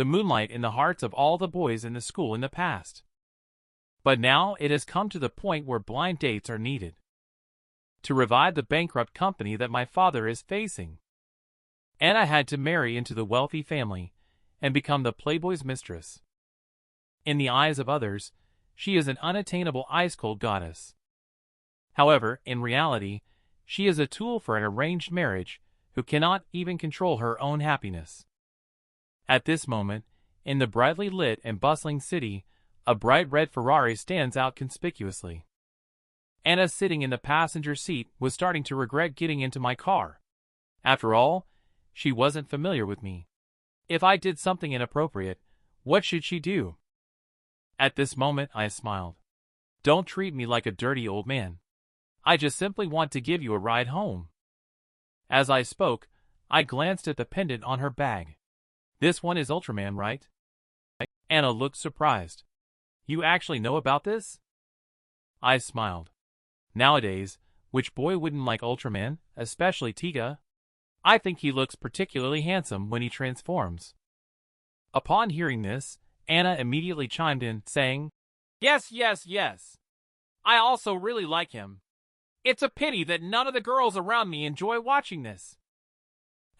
the moonlight in the hearts of all the boys in the school in the past. But now it has come to the point where blind dates are needed to revive the bankrupt company that my father is facing. Anna had to marry into the wealthy family and become the Playboy's mistress. In the eyes of others, she is an unattainable ice-cold goddess. However, in reality, she is a tool for an arranged marriage who cannot even control her own happiness. At this moment, in the brightly lit and bustling city, a bright red Ferrari stands out conspicuously. Anna, sitting in the passenger seat, was starting to regret getting into my car. After all, she wasn't familiar with me. If I did something inappropriate, what should she do? At this moment, I smiled. Don't treat me like a dirty old man. I just simply want to give you a ride home. As I spoke, I glanced at the pendant on her bag. This one is Ultraman, right? Anna looked surprised. You actually know about this? I smiled. Nowadays, which boy wouldn't like Ultraman, especially Tiga? I think he looks particularly handsome when he transforms. Upon hearing this, Anna immediately chimed in, saying, Yes, yes, yes. I also really like him. It's a pity that none of the girls around me enjoy watching this.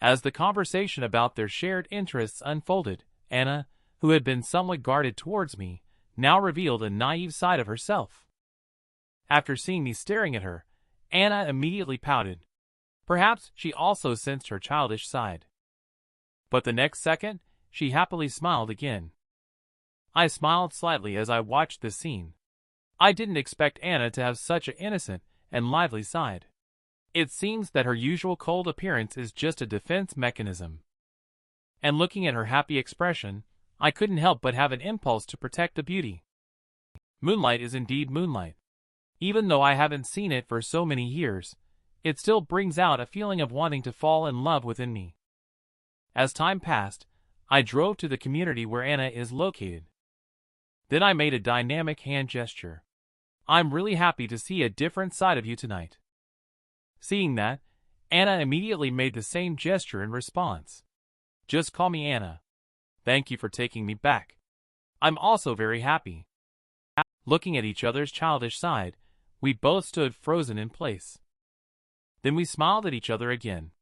As the conversation about their shared interests unfolded, Anna, who had been somewhat guarded towards me, now revealed a naive side of herself. After seeing me staring at her, Anna immediately pouted. Perhaps she also sensed her childish side. But the next second, she happily smiled again. I smiled slightly as I watched this scene. I didn't expect Anna to have such an innocent and lively side. It seems that her usual cold appearance is just a defense mechanism. And looking at her happy expression, I couldn't help but have an impulse to protect the beauty. Moonlight is indeed moonlight. Even though I haven't seen it for so many years, it still brings out a feeling of wanting to fall in love within me. As time passed, I drove to the community where Anna is located. Then I made a dynamic hand gesture. I'm really happy to see a different side of you tonight. Seeing that, Anna immediately made the same gesture in response. Just call me Anna. Thank you for taking me back. I'm also very happy. Looking at each other's childish side, we both stood frozen in place. Then we smiled at each other again.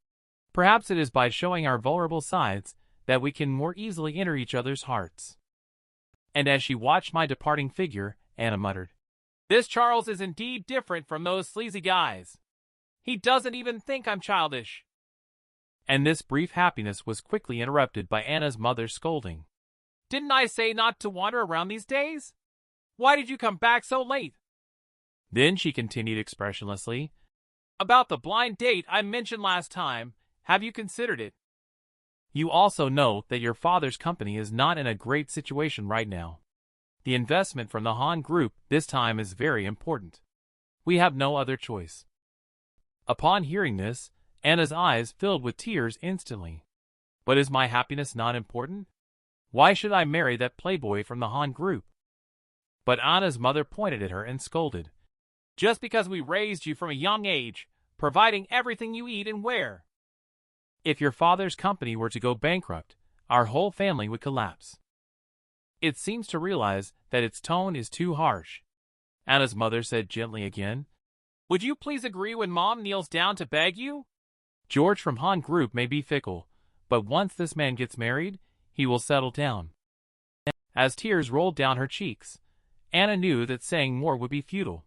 Perhaps it is by showing our vulnerable sides that we can more easily enter each other's hearts. And as she watched my departing figure, Anna muttered, This Charles is indeed different from those sleazy guys. He doesn't even think I'm childish. And this brief happiness was quickly interrupted by Anna's mother's scolding. Didn't I say not to wander around these days? Why did you come back so late? Then she continued expressionlessly, About the blind date I mentioned last time, have you considered it? You also know that your father's company is not in a great situation right now. The investment from the Han Group this time is very important. We have no other choice. Upon hearing this, Anna's eyes filled with tears instantly. But is my happiness not important? Why should I marry that playboy from the Han Group? But Anna's mother pointed at her and scolded. Just because we raised you from a young age, providing everything you eat and wear. If your father's company were to go bankrupt, our whole family would collapse. It seems to realize that its tone is too harsh. Anna's mother said gently again, Would you please agree when Mom kneels down to beg you? George from Han Group may be fickle, but once this man gets married, he will settle down. As tears rolled down her cheeks, Anna knew that saying more would be futile.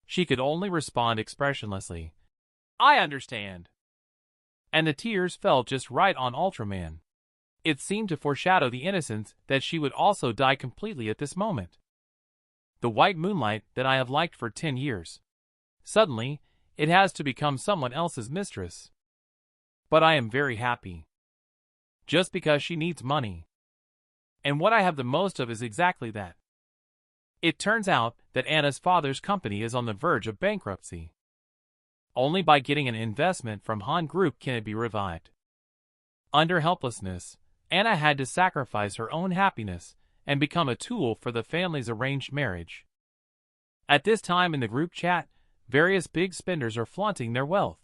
She could only respond expressionlessly. I understand. And the tears fell just right on Ultraman. It seemed to foreshadow the innocence that she would also die completely at this moment. The white moonlight that I have liked for 10 years. Suddenly, it has to become someone else's mistress. But I am very happy. Just because she needs money. And what I have the most of is exactly that. It turns out that Anna's father's company is on the verge of bankruptcy. Only by getting an investment from Han Group can it be revived. Under helplessness, Anna had to sacrifice her own happiness and become a tool for the family's arranged marriage. At this time in the group chat, various big spenders are flaunting their wealth,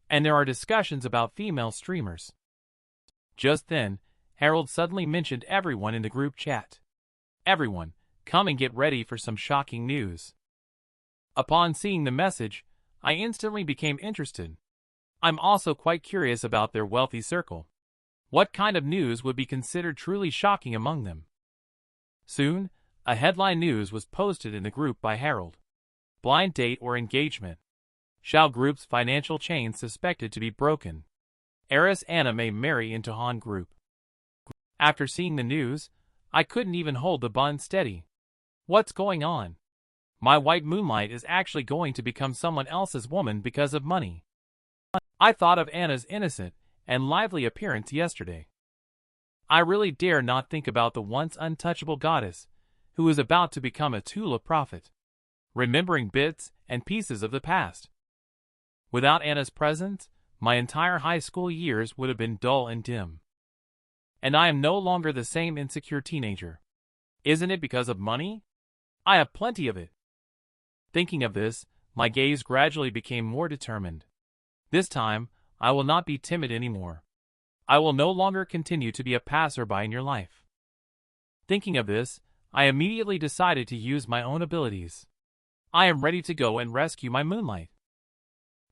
and there are discussions about female streamers. Just then, Harold suddenly mentioned everyone in the group chat. Everyone, come and get ready for some shocking news. Upon seeing the message, I instantly became interested. I'm also quite curious about their wealthy circle. What kind of news would be considered truly shocking among them? Soon, a headline news was posted in the group by Harold. Blind date or engagement. Shao Group's financial chain suspected to be broken. Heiress Anna may marry into Han Group. After seeing the news, I couldn't even hold the bun steady. What's going on? My white moonlight is actually going to become someone else's woman because of money. I thought of Anna's innocent and lively appearance yesterday. I really dare not think about the once untouchable goddess, who is about to become a tool of profit, remembering bits and pieces of the past. Without Anna's presence, my entire high school years would have been dull and dim. And I am no longer the same insecure teenager. Isn't it because of money? I have plenty of it. Thinking of this, my gaze gradually became more determined. This time, I will not be timid anymore. I will no longer continue to be a passerby in your life. Thinking of this, I immediately decided to use my own abilities. I am ready to go and rescue my moonlight.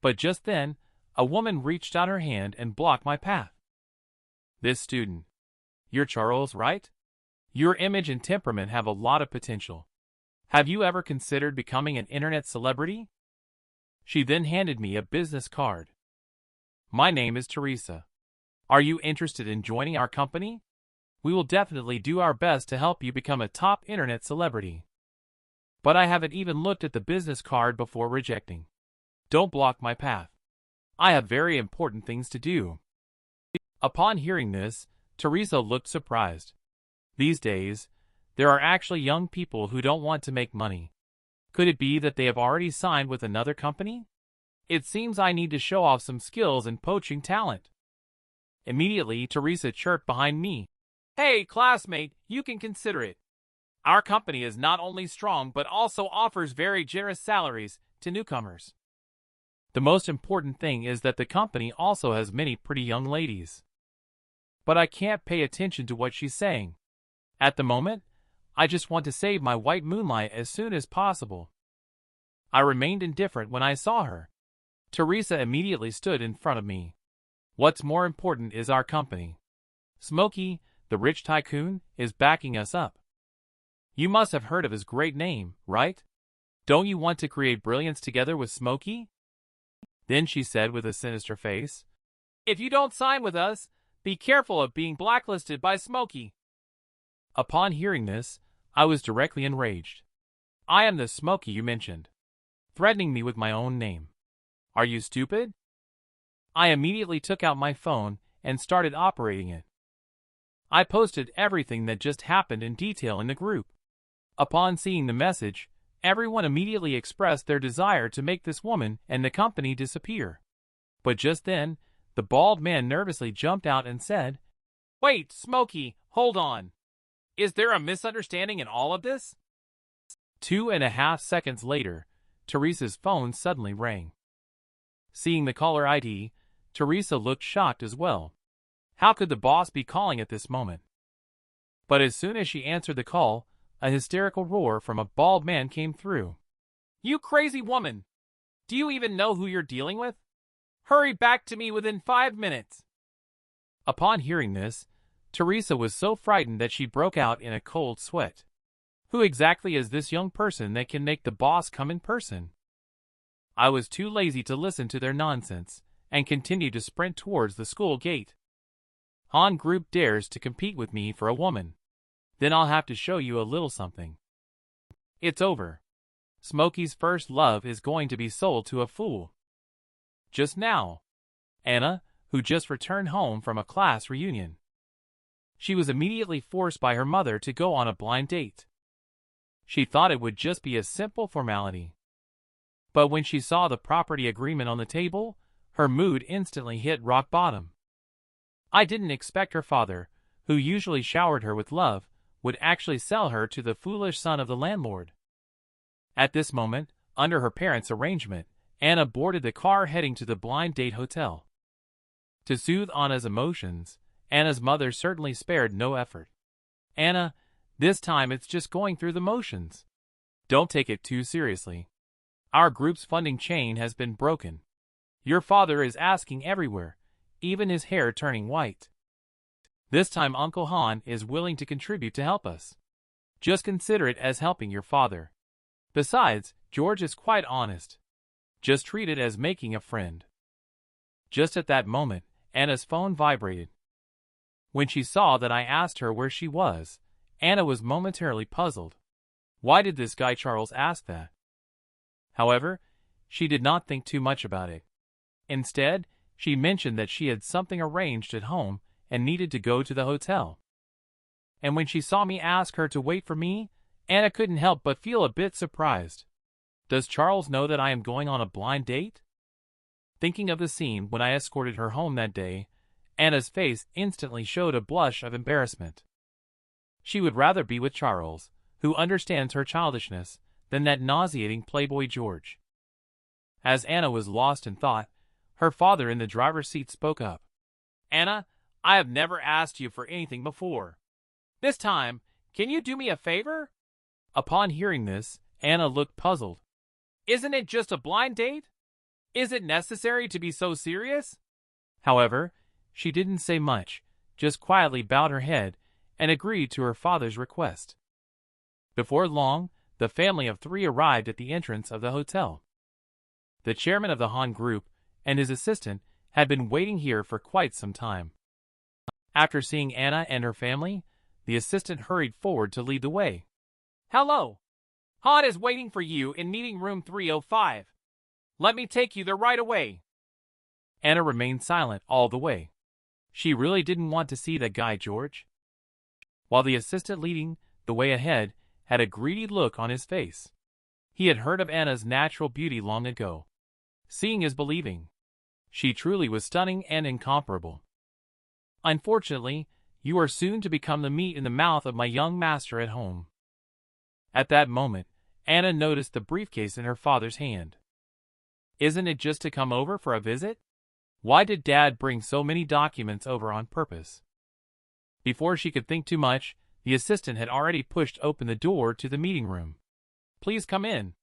But just then, a woman reached out her hand and blocked my path. This student. You're Charles, right? Your image and temperament have a lot of potential. Have you ever considered becoming an internet celebrity? She then handed me a business card. My name is Teresa. Are you interested in joining our company? We will definitely do our best to help you become a top internet celebrity. But I haven't even looked at the business card before rejecting. Don't block my path. I have very important things to do. Upon hearing this, Teresa looked surprised. These days, there are actually young people who don't want to make money. Could it be that they have already signed with another company? It seems I need to show off some skills in poaching talent. Immediately, Teresa chirped behind me. Hey, classmate, you can consider it. Our company is not only strong but also offers very generous salaries to newcomers. The most important thing is that the company also has many pretty young ladies. But I can't pay attention to what she's saying. At the moment, I just want to save my white moonlight as soon as possible. I remained indifferent when I saw her. Teresa immediately stood in front of me. What's more important is our company. Smokey, the rich tycoon, is backing us up. You must have heard of his great name, right? Don't you want to create brilliance together with Smokey? Then she said with a sinister face, If you don't sign with us, be careful of being blacklisted by Smokey. Upon hearing this, I was directly enraged. I am the Smokey you mentioned, threatening me with my own name. Are you stupid? I immediately took out my phone and started operating it. I posted everything that just happened in detail in the group. Upon seeing the message, everyone immediately expressed their desire to make this woman and the company disappear. But just then, the bald man nervously jumped out and said, Wait, Smokey, hold on. Is there a misunderstanding in all of this? 2.5 seconds later, Teresa's phone suddenly rang. Seeing the caller ID, Teresa looked shocked as well. How could the boss be calling at this moment? But as soon as she answered the call, a hysterical roar from a bald man came through. You crazy woman! Do you even know who you're dealing with? Hurry back to me within 5 minutes! Upon hearing this, Teresa was so frightened that she broke out in a cold sweat. Who exactly is this young person that can make the boss come in person? I was too lazy to listen to their nonsense, and continued to sprint towards the school gate. Han Group dares to compete with me for a woman. Then I'll have to show you a little something. It's over. Smokey's first love is going to be sold to a fool. Just now, Anna, who just returned home from a class reunion. She was immediately forced by her mother to go on a blind date. She thought it would just be a simple formality. But when she saw the property agreement on the table, her mood instantly hit rock bottom. I didn't expect her father, who usually showered her with love, would actually sell her to the foolish son of the landlord. At this moment, under her parents' arrangement, Anna boarded the car heading to the blind date hotel. To soothe Anna's emotions, Anna's mother certainly spared no effort. Anna, this time it's just going through the motions. Don't take it too seriously. Our group's funding chain has been broken. Your father is asking everywhere, even his hair turning white. This time Uncle Han is willing to contribute to help us. Just consider it as helping your father. Besides, George is quite honest. Just treat it as making a friend. Just at that moment, Anna's phone vibrated. When she saw that I asked her where she was, Anna was momentarily puzzled. Why did this guy Charles ask that? However, she did not think too much about it. Instead, she mentioned that she had something arranged at home and needed to go to the hotel. And when she saw me ask her to wait for me, Anna couldn't help but feel a bit surprised. Does Charles know that I am going on a blind date? Thinking of the scene when I escorted her home that day, Anna's face instantly showed a blush of embarrassment. She would rather be with Charles, who understands her childishness, than that nauseating Playboy George. As Anna was lost in thought, her father in the driver's seat spoke up. Anna, I have never asked you for anything before. This time, can you do me a favor? Upon hearing this, Anna looked puzzled. Isn't it just a blind date? Is it necessary to be so serious? However, she didn't say much, just quietly bowed her head and agreed to her father's request. Before long, the family of 3 arrived at the entrance of the hotel. The chairman of the Han Group and his assistant had been waiting here for quite some time. After seeing Anna and her family, the assistant hurried forward to lead the way. Hello. Han is waiting for you in meeting room 305. Let me take you there right away. Anna remained silent all the way. She really didn't want to see that guy George. While the assistant leading the way ahead had a greedy look on his face. He had heard of Anna's natural beauty long ago. Seeing is believing. She truly was stunning and incomparable. Unfortunately, you are soon to become the meat in the mouth of my young master at home. At that moment, Anna noticed the briefcase in her father's hand. Isn't it just to come over for a visit? Why did Dad bring so many documents over on purpose? Before she could think too much, the assistant had already pushed open the door to the meeting room. Please come in.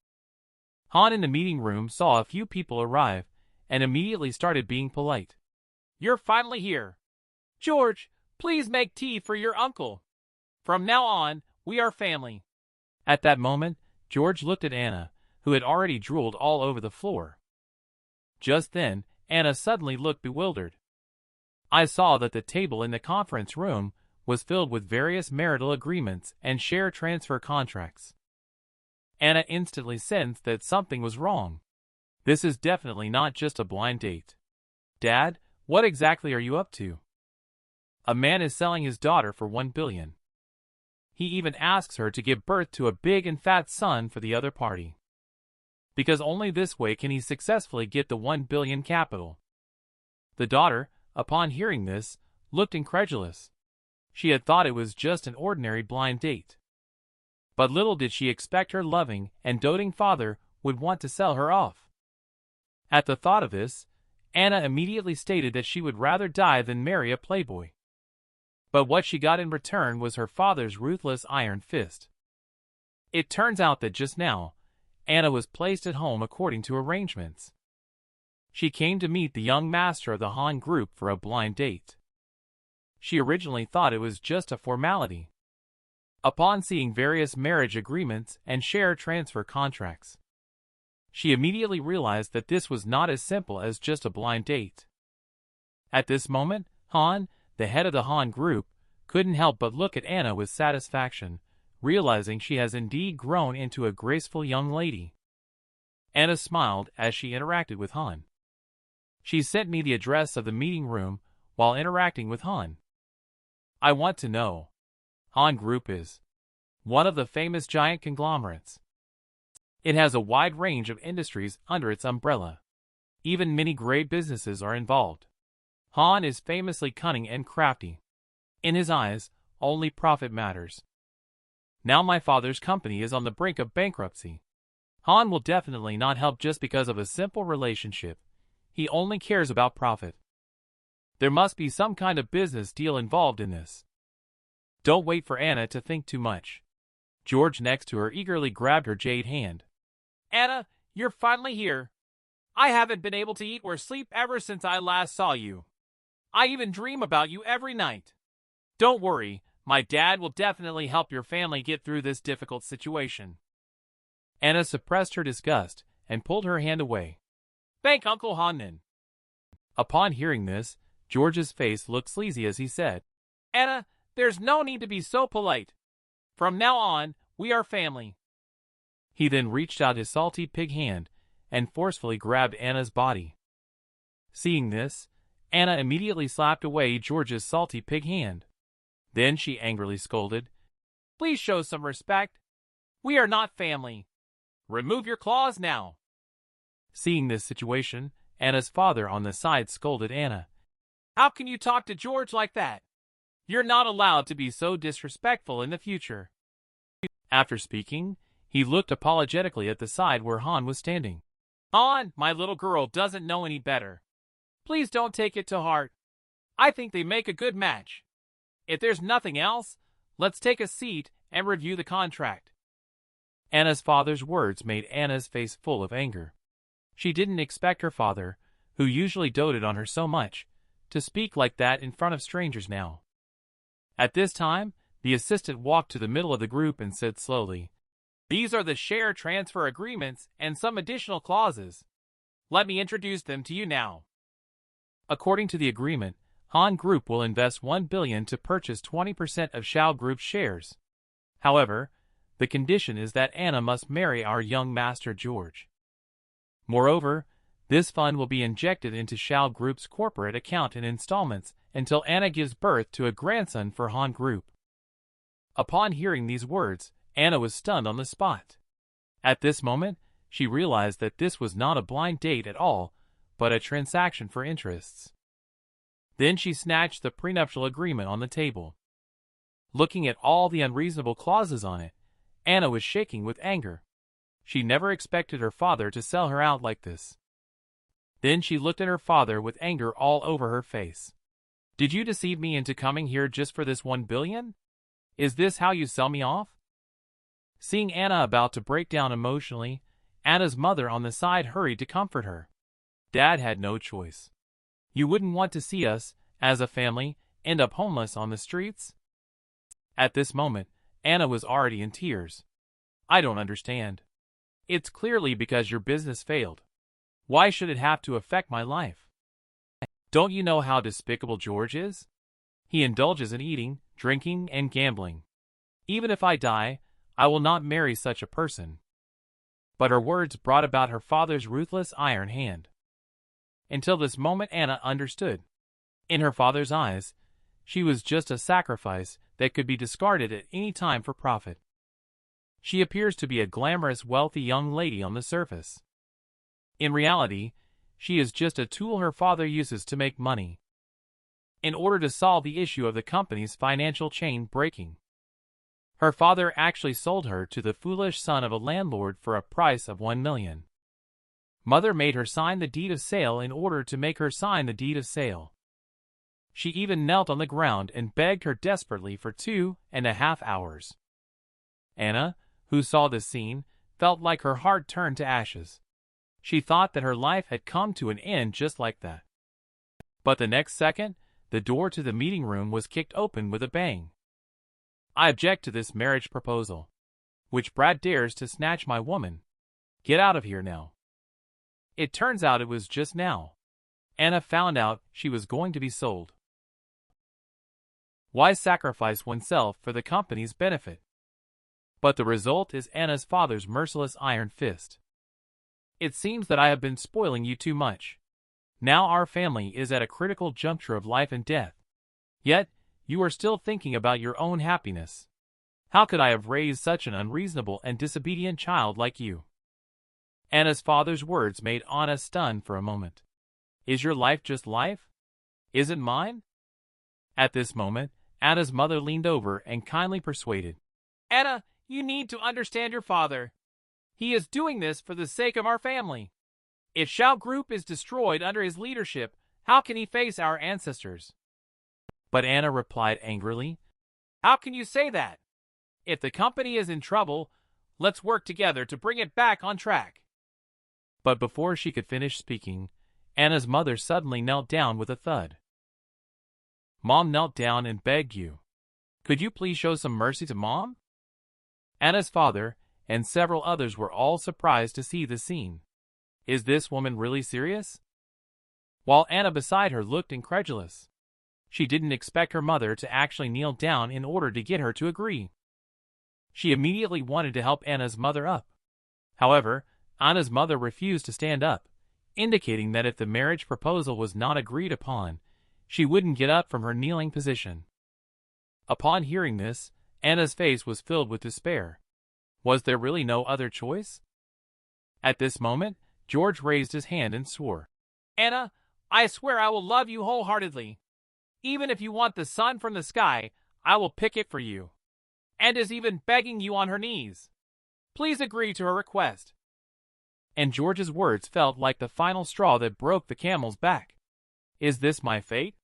Han in the meeting room saw a few people arrive and immediately started being polite. You're finally here. George, please make tea for your uncle. From now on, we are family. At that moment, George looked at Anna, who had already drooled all over the floor. Just then, Anna suddenly looked bewildered. I saw that the table in the conference room was filled with various marital agreements and share transfer contracts. Anna instantly sensed that something was wrong. This is definitely not just a blind date. Dad, what exactly are you up to? A man is selling his daughter for $1 billion. He even asks her to give birth to a big and fat son for the other party. Because only this way can he successfully get the $1 billion capital. The daughter, upon hearing this, looked incredulous. She had thought it was just an ordinary blind date. But little did she expect her loving and doting father would want to sell her off. At the thought of this, Anna immediately stated that she would rather die than marry a playboy. But what she got in return was her father's ruthless iron fist. It turns out that just now, Anna was placed at home according to arrangements. She came to meet the young master of the Han Group for a blind date. She originally thought it was just a formality. Upon seeing various marriage agreements and share transfer contracts, she immediately realized that this was not as simple as just a blind date. At this moment, Han, the head of the Han Group, couldn't help but look at Anna with satisfaction, realizing she has indeed grown into a graceful young lady. Anna smiled as she interacted with Han. She sent me the address of the meeting room while interacting with Han. I want to know. Han Group is one of the famous giant conglomerates. It has a wide range of industries under its umbrella. Even many great businesses are involved. Han is famously cunning and crafty. In his eyes, only profit matters. Now my father's company is on the brink of bankruptcy. Han will definitely not help just because of a simple relationship. He only cares about profit. There must be some kind of business deal involved in this. Don't wait for Anna to think too much. George next to her eagerly grabbed her jade hand. Anna, you're finally here. I haven't been able to eat or sleep ever since I last saw you. I even dream about you every night. Don't worry, my dad will definitely help your family get through this difficult situation. Anna suppressed her disgust and pulled her hand away. Thank Uncle Hannan. Upon hearing this, George's face looked sleazy as he said, Anna, there's no need to be so polite. From now on, we are family. He then reached out his salty pig hand and forcefully grabbed Anna's body. Seeing this, Anna immediately slapped away George's salty pig hand. Then she angrily scolded, Please show some respect. We are not family. Remove your claws now. Seeing this situation, Anna's father on the side scolded Anna. How can you talk to George like that? You're not allowed to be so disrespectful in the future. After speaking, he looked apologetically at the side where Han was standing. Han, my little girl doesn't know any better. Please don't take it to heart. I think they make a good match. If there's nothing else, let's take a seat and review the contract. Anna's father's words made Anna's face full of anger. She didn't expect her father, who usually doted on her so much, to speak like that in front of strangers now. At this time, the assistant walked to the middle of the group and said slowly, These are the share transfer agreements and some additional clauses. Let me introduce them to you now. According to the agreement, Han Group will invest $1 billion to purchase 20% of Shao Group's shares. However, the condition is that Anna must marry our young master George. Moreover, this fund will be injected into Shao Group's corporate account in installments until Anna gives birth to a grandson for Han Group. Upon hearing these words, Anna was stunned on the spot. At this moment, she realized that this was not a blind date at all, but a transaction for interests. Then she snatched the prenuptial agreement on the table. Looking at all the unreasonable clauses on it, Anna was shaking with anger. She never expected her father to sell her out like this. Then she looked at her father with anger all over her face. Did you deceive me into coming here just for this $1 billion? Is this how you sell me off? Seeing Anna about to break down emotionally, Anna's mother on the side hurried to comfort her. Dad had no choice. You wouldn't want to see us, as a family, end up homeless on the streets? At this moment, Anna was already in tears. I don't understand. It's clearly because your business failed. Why should it have to affect my life? Don't you know how despicable George is? He indulges in eating, drinking, and gambling. Even if I die, I will not marry such a person. But her words brought about her father's ruthless iron hand. Until this moment Anna understood. In her father's eyes, she was just a sacrifice that could be discarded at any time for profit. She appears to be a glamorous, wealthy young lady on the surface. In reality, she is just a tool her father uses to make money. In order to solve the issue of the company's financial chain breaking, her father actually sold her to the foolish son of a landlord for a price of $1 million. Mother made her sign the deed of sale in order to make her sign the deed of sale. She even knelt on the ground and begged her desperately for 2.5 hours. Anna, who saw this scene, felt like her heart turned to ashes. She thought that her life had come to an end just like that. But the next second, the door to the meeting room was kicked open with a bang. I object to this marriage proposal. Which brat dares to snatch my woman? Get out of here now. It turns out it was just now. Anna found out she was going to be sold. Why sacrifice oneself for the company's benefit? But the result is Anna's father's merciless iron fist. It seems that I have been spoiling you too much. Now our family is at a critical juncture of life and death. Yet, you are still thinking about your own happiness. How could I have raised such an unreasonable and disobedient child like you? Anna's father's words made Anna stunned for a moment. Is your life just life? Isn't mine? At this moment, Anna's mother leaned over and kindly persuaded. Anna, you need to understand your father. He is doing this for the sake of our family. If Shao Group is destroyed under his leadership, How can he face our ancestors? But Anna replied angrily, How can you say that? If the company is in trouble, let's work together to bring it back on track. But before she could finish speaking, Anna's mother suddenly knelt down with a thud. Mom knelt down and begged you. Could you please show some mercy to Mom? Anna's father and several others were all surprised to see the scene. Is this woman really serious? While Anna beside her looked incredulous. She didn't expect her mother to actually kneel down in order to get her to agree. She immediately wanted to help Anna's mother up. However, Anna's mother refused to stand up, indicating that if the marriage proposal was not agreed upon, she wouldn't get up from her kneeling position. Upon hearing this, Anna's face was filled with despair. Was there really no other choice? At this moment, George raised his hand and swore. Anna, I swear I will love you wholeheartedly. Even if you want the sun from the sky, I will pick it for you. And is even begging you on her knees. Please agree to her request. And George's words felt like the final straw that broke the camel's back. Is this my fate?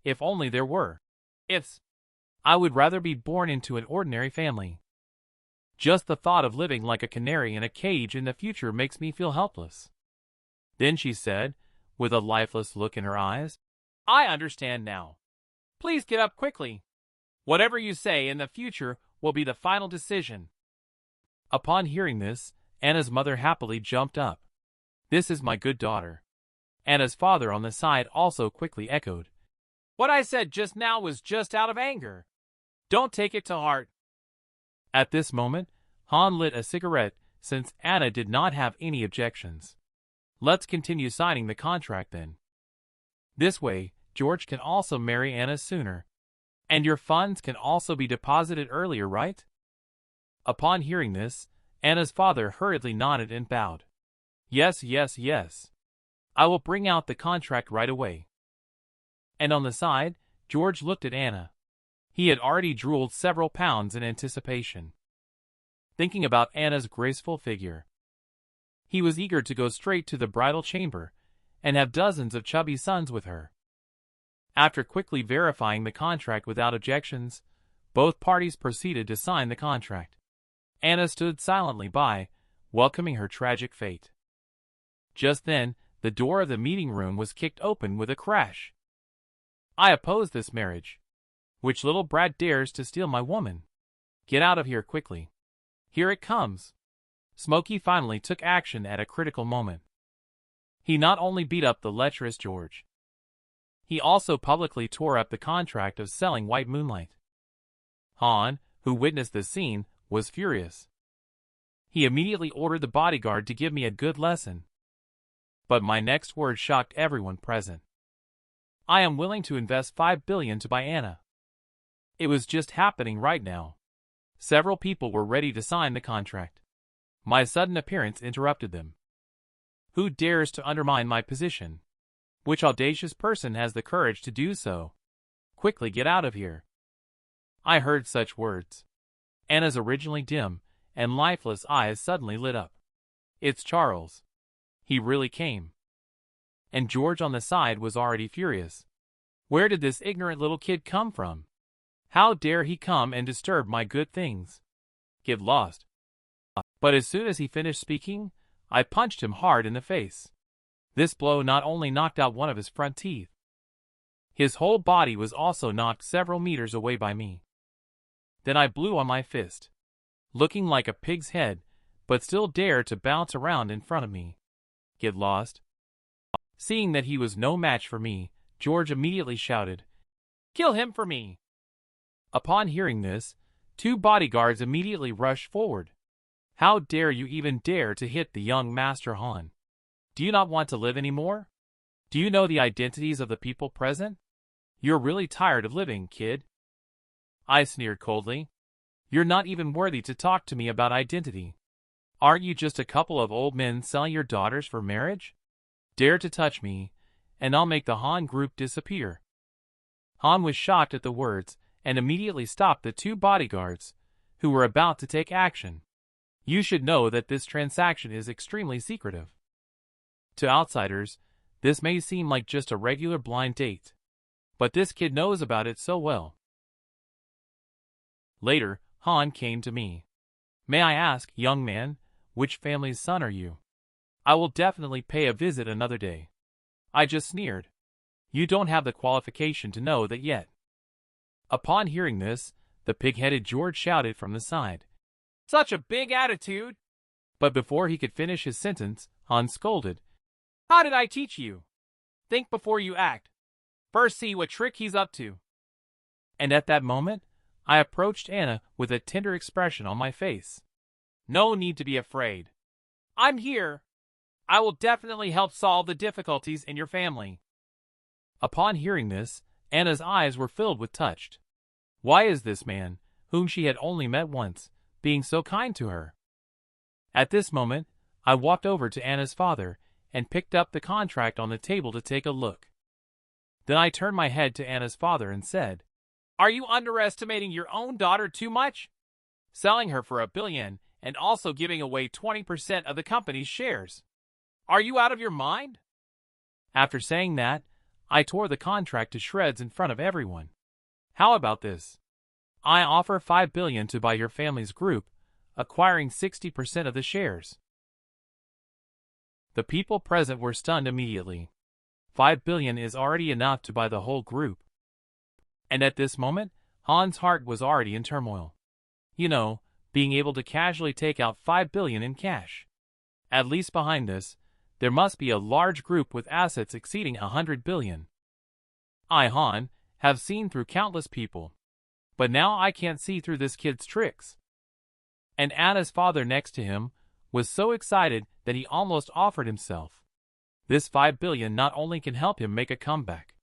If only there were. Ifs. I would rather be born into an ordinary family. Just the thought of living like a canary in a cage in the future makes me feel helpless. Then she said, with a lifeless look in her eyes, I understand now. Please get up quickly. Whatever you say in the future will be the final decision. Upon hearing this, Anna's mother happily jumped up. This is my good daughter. Anna's father on the side also quickly echoed. What I said just now was just out of anger. Don't take it to heart. At this moment, Han lit a cigarette since Anna did not have any objections. Let's continue signing the contract then. This way, George can also marry Anna sooner. And your funds can also be deposited earlier, right? Upon hearing this, Anna's father hurriedly nodded and bowed. Yes, yes, yes. I will bring out the contract right away. And on the side, George looked at Anna. He had already drooled several pounds in anticipation, thinking about Anna's graceful figure. He was eager to go straight to the bridal chamber and have dozens of chubby sons with her. After quickly verifying the contract without objections, both parties proceeded to sign the contract. Anna stood silently by, welcoming her tragic fate. Just then, the door of the meeting room was kicked open with a crash. I oppose this marriage. Which little brat dares to steal my woman? Get out of here quickly. Here it comes. Smokey finally took action at a critical moment. He not only beat up the lecherous George, he also publicly tore up the contract of selling White Moonlight. Han, who witnessed the scene, was furious. He immediately ordered the bodyguard to give me a good lesson. But my next word shocked everyone present. I am willing to invest $5 billion to buy Anna. It was just happening right now. Several people were ready to sign the contract. My sudden appearance interrupted them. Who dares to undermine my position? Which audacious person has the courage to do so? Quickly get out of here. I heard such words. Anna's originally dim and lifeless eyes suddenly lit up. It's Charles. He really came. And George on the side was already furious. Where did this ignorant little kid come from? How dare he come and disturb my good things? Get lost. But as soon as he finished speaking, I punched him hard in the face. This blow not only knocked out one of his front teeth, his whole body was also knocked several meters away by me. Then I blew on my fist, looking like a pig's head, but still dared to bounce around in front of me. Get lost. Seeing that he was no match for me, George immediately shouted, Kill him for me. Upon hearing this, 2 bodyguards immediately rushed forward. How dare you even dare to hit the young Master Han? Do you not want to live anymore? Do you know the identities of the people present? You're really tired of living, kid. I sneered coldly. You're not even worthy to talk to me about identity. Aren't you just a couple of old men selling your daughters for marriage? Dare to touch me, and I'll make the Han group disappear. Han was shocked at the words and immediately stopped the 2 bodyguards, who were about to take action. You should know that this transaction is extremely secretive. To outsiders, This may seem like just a regular blind date, but this kid knows about it so well. Later, Han came to me. May I ask, young man, which family's son are you? I will definitely pay a visit another day. I just sneered. You don't have the qualification to know that yet. Upon hearing this, the pig-headed George shouted from the side. Such a big attitude! But before he could finish his sentence, Han scolded. How did I teach you? Think before you act. First see what trick he's up to. And at that moment, I approached Anna with a tender expression on my face. No need to be afraid. I'm here. I will definitely help solve the difficulties in your family. Upon hearing this, Anna's eyes were filled with touched. Why is this man, whom she had only met once, being so kind to her? At this moment, I walked over to Anna's father and picked up the contract on the table to take a look. Then I turned my head to Anna's father and said, Are you underestimating your own daughter too much? Selling her for $1 billion and also giving away 20% of the company's shares. Are you out of your mind? After saying that, I tore the contract to shreds in front of everyone. How about this? I offer $5 billion to buy your family's group, acquiring 60% of the shares. The people present were stunned immediately. $5 billion is already enough to buy the whole group. And at this moment, Han's heart was already in turmoil. You know, being able to casually take out $5 billion in cash. At least behind this, there must be a large group with assets exceeding $100 billion. I, Han, have seen through countless people. But now I can't see through this kid's tricks. And Anna's father next to him was so excited that he almost offered himself. This $5 billion not only can help him make a comeback,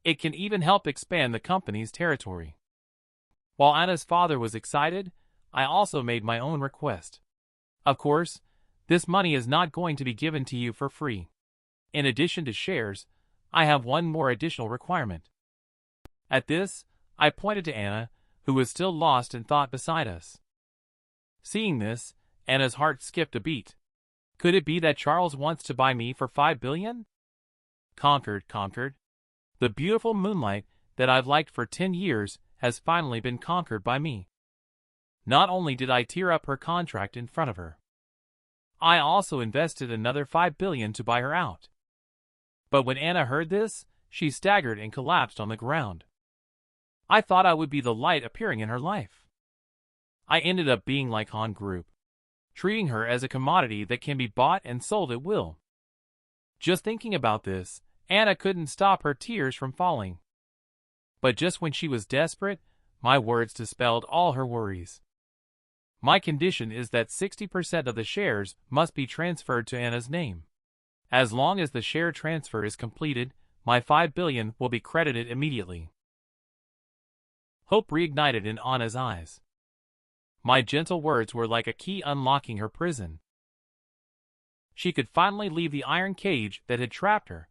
it can even help expand the company's territory. While Anna's father was excited, I also made my own request. Of course, this money is not going to be given to you for free. In addition to shares, I have one more additional requirement. At this, I pointed to Anna, who was still lost in thought beside us. Seeing this, Anna's heart skipped a beat. Could it be that Charles wants to buy me for $5 billion? Conquered. The beautiful moonlight that I've liked for 10 years has finally been conquered by me. Not only did I tear up her contract in front of her, I also invested another $5 billion to buy her out. But when Anna heard this, she staggered and collapsed on the ground. I thought I would be the light appearing in her life. I ended up being like Han Group, treating her as a commodity that can be bought and sold at will. Just thinking about this, Anna couldn't stop her tears from falling. But just when she was desperate, my words dispelled all her worries. My condition is that 60% of the shares must be transferred to Anna's name. As long as the share transfer is completed, my $5 billion will be credited immediately. Hope reignited in Anna's eyes. My gentle words were like a key unlocking her prison. She could finally leave the iron cage that had trapped her.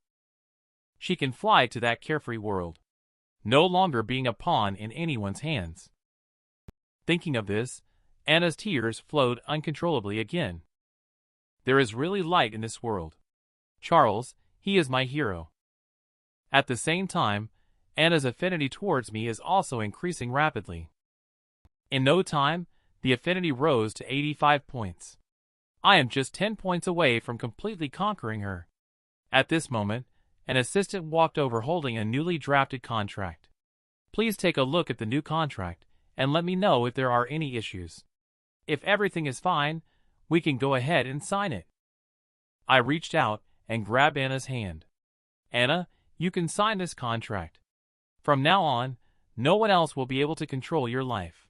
She can fly to that carefree world, no longer being a pawn in anyone's hands. Thinking of this, Anna's tears flowed uncontrollably again. There is really light in this world. Charles, he is my hero. At the same time, Anna's affinity towards me is also increasing rapidly. In no time, the affinity rose to 85 points. I am just 10 points away from completely conquering her. At this moment, an assistant walked over holding a newly drafted contract. Please take a look at the new contract and let me know if there are any issues. If everything is fine, we can go ahead and sign it. I reached out and grabbed Anna's hand. Anna, you can sign this contract. From now on, no one else will be able to control your life.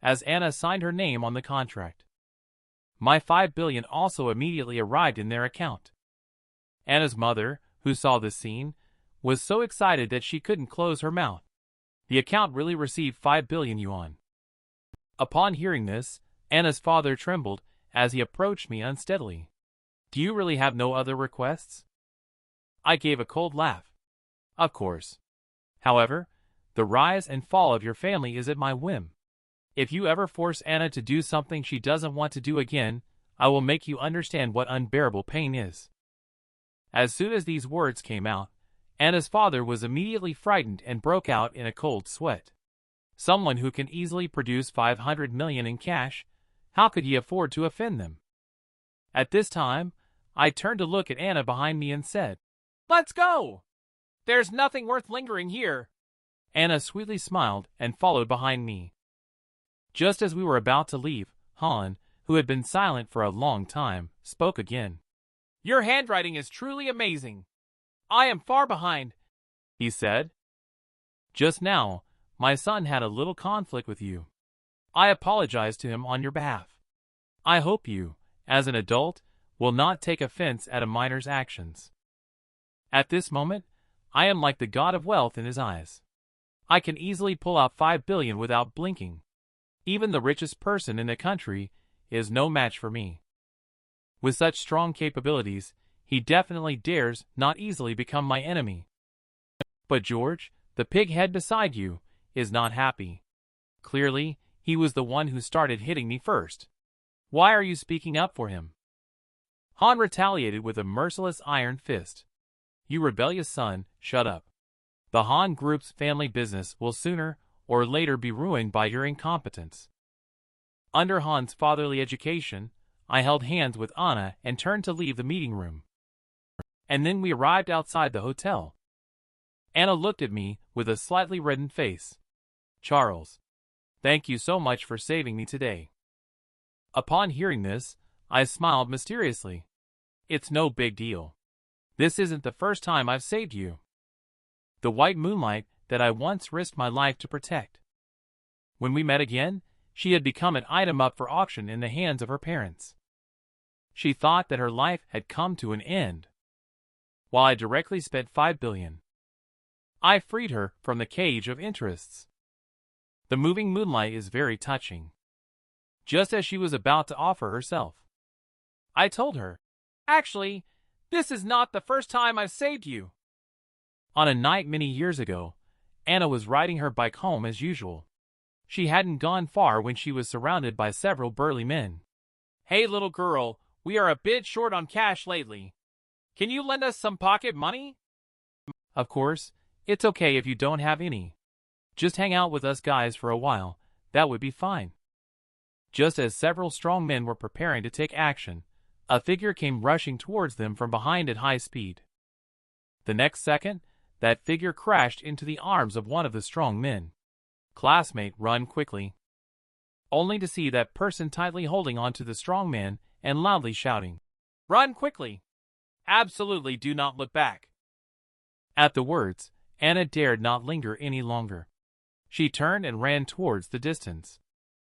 As Anna signed her name on the contract, my $5 billion also immediately arrived in their account. Anna's mother, who saw this scene, was so excited that she couldn't close her mouth. The account really received 5 billion yuan. Upon hearing this, Anna's father trembled as he approached me unsteadily. Do you really have no other requests? I gave a cold laugh. Of course. However, the rise and fall of your family is at my whim. If you ever force Anna to do something she doesn't want to do again, I will make you understand what unbearable pain is. As soon as these words came out, Anna's father was immediately frightened and broke out in a cold sweat. Someone who can easily produce 500 million in cash, how could he afford to offend them? At this time, I turned to look at Anna behind me and said, "Let's go! There's nothing worth lingering here." Anna sweetly smiled and followed behind me. Just as we were about to leave, Han, who had been silent for a long time, spoke again. "Your handwriting is truly amazing. I am far behind," he said. "Just now, my son had a little conflict with you. I apologize to him on your behalf. I hope you, as an adult, will not take offense at a minor's actions. At this moment, I am like the god of wealth in his eyes. I can easily pull out 5 billion without blinking. Even the richest person in the country is no match for me. With such strong capabilities, he definitely dares not easily become my enemy. But George, the pig head beside you, is not happy. Clearly, he was the one who started hitting me first. Why are you speaking up for him?" Han retaliated with a merciless iron fist. "You rebellious son, shut up. The Han Group's family business will sooner or later be ruined by your incompetence." Under Han's fatherly education, I held hands with Anna and turned to leave the meeting room. And then we arrived outside the hotel. Anna looked at me with a slightly reddened face. "Charles, thank you so much for saving me today." Upon hearing this, I smiled mysteriously. "It's no big deal. This isn't the first time I've saved you. The white moonlight that I once risked my life to protect." When we met again, she had become an item up for auction in the hands of her parents. She thought that her life had come to an end, while I directly spent 5 billion. I freed her from the cage of interests. The moving moonlight is very touching. Just as she was about to offer herself, I told her, "Actually, this is not the first time I've saved you." On a night many years ago, Anna was riding her bike home as usual. She hadn't gone far when she was surrounded by several burly men. "Hey little girl, we are a bit short on cash lately. Can you lend us some pocket money?" "Of course, it's okay if you don't have any. Just hang out with us guys for a while, that would be fine." Just as several strong men were preparing to take action, a figure came rushing towards them from behind at high speed. The next second, that figure crashed into the arms of one of the strong men. "Classmate, run quickly." Only to see that person tightly holding onto the strong man and loudly shouting, "Run quickly! Absolutely do not look back." At the words, Anna dared not linger any longer. She turned and ran towards the distance.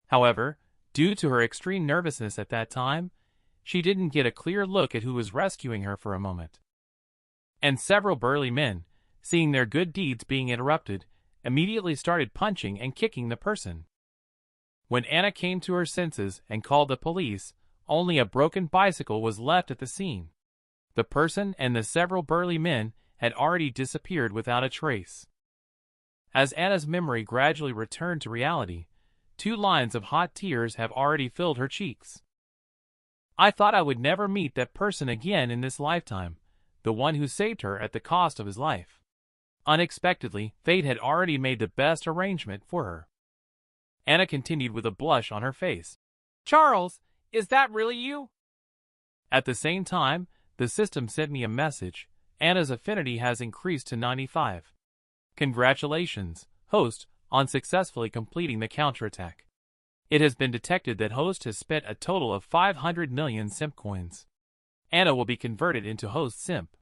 However, due to her extreme nervousness at that time, she didn't get a clear look at who was rescuing her for a moment. And several burly men, seeing their good deeds being interrupted, immediately started punching and kicking the person. When Anna came to her senses and called the police, only a broken bicycle was left at the scene. The person and the several burly men had already disappeared without a trace. As Anna's memory gradually returned to reality, 2 lines of hot tears have already filled her cheeks. I thought I would never meet that person again in this lifetime, the one who saved her at the cost of his life. Unexpectedly, fate had already made the best arrangement for her. Anna continued with a blush on her face. "Charles, is that really you?" At the same time, the system sent me a message. Anna's affinity has increased to 95. Congratulations, host, on successfully completing the counterattack. It has been detected that host has spent a total of 500 million SIMP coins. Anna will be converted into host SIMP.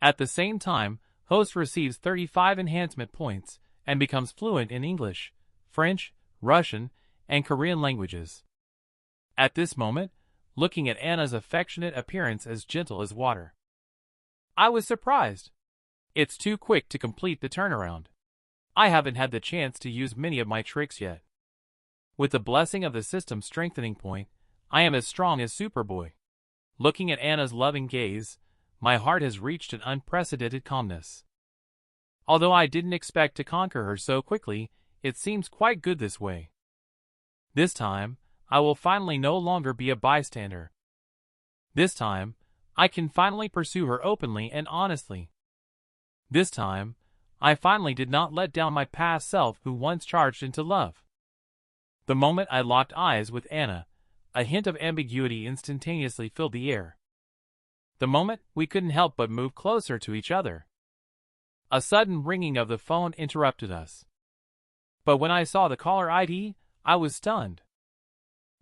At the same time, host receives 35 enhancement points and becomes fluent in English, French, Russian, and Korean languages. At this moment, looking at Anna's affectionate appearance as gentle as water, I was surprised. It's too quick to complete the turnaround. I haven't had the chance to use many of my tricks yet. With the blessing of the system's strengthening point, I am as strong as Superboy. Looking at Anna's loving gaze, my heart has reached an unprecedented calmness. Although I didn't expect to conquer her so quickly, it seems quite good this way. This time, I will finally no longer be a bystander. This time, I can finally pursue her openly and honestly. This time, I finally did not let down my past self who once charged into love. The moment I locked eyes with Anna, a hint of ambiguity instantaneously filled the air. The moment we couldn't help but move closer to each other. A sudden ringing of the phone interrupted us. But when I saw the caller ID, I was stunned.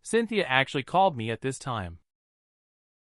Cynthia actually called me at this time.